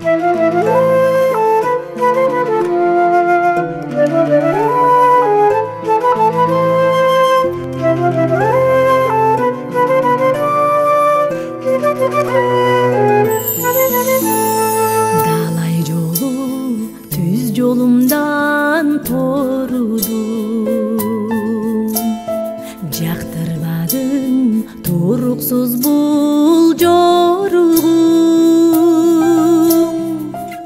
Далай жолу түз жолумдан торудум, жактырбадым туруксуз бул жоругум.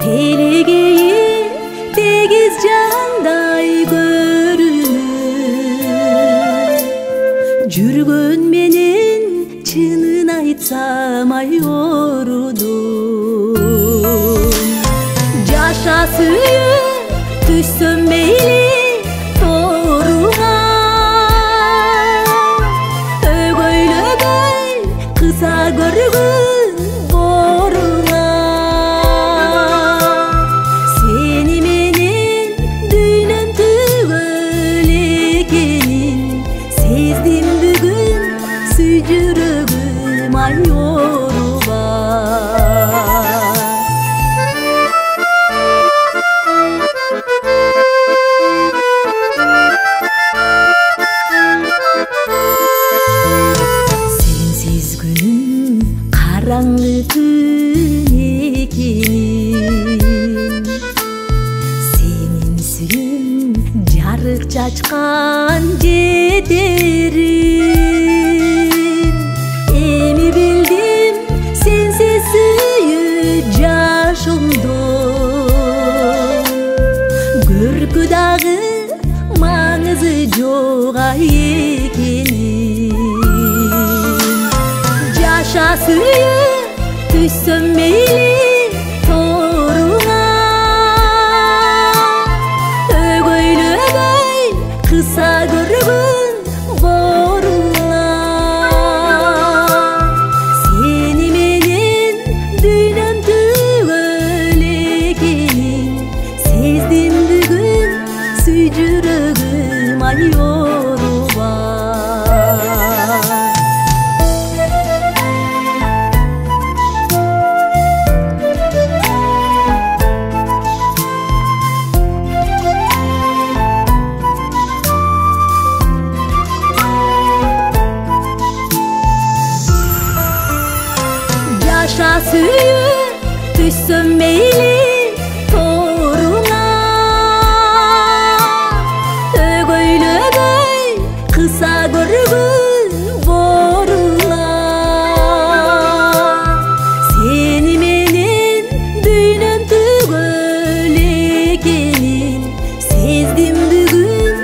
Телегейи тегиз жандай көрүнүп, жүргөн менен чынын айтсам айорудум. Жаша сүйүп түссөм мейли торуңа, өгөйлөгөй кыса көргүн боруңа. Сени менен дүйнөм түгөл экенин сездим бүгүн, сүй жүрөгүм айорубай. Сенсиз күнүм караңгы түн экенин, сенин сүйүң жарык чачкан жетерин. Эми билдим сенсиз сүйүү жашоомдо көркү дагы маңызы жок экенин. Жаша сүйүп түссөм мейли торуңа, өгөйлөгөй кыса көргүн боруңа. Сени менен дүйнөм түгөл экенин сездим бүгүн, сүй жүрөгүм айорубай. Жаша сүйүп түссөм мейли торуңа, өгөйлөгөй кыса көргүн боруңа. Сени менен дүйнөм түгөл экенин сездим бүгүн,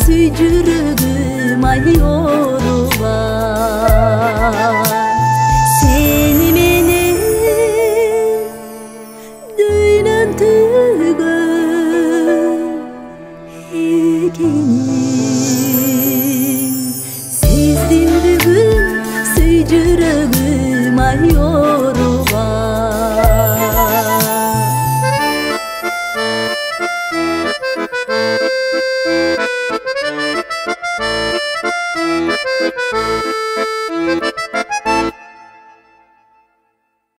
сүй жүрөгүм айорубай. Сени менен дүйнөм түгөл экенин сездим бүгүн, сүй жүрөгүм айорубай.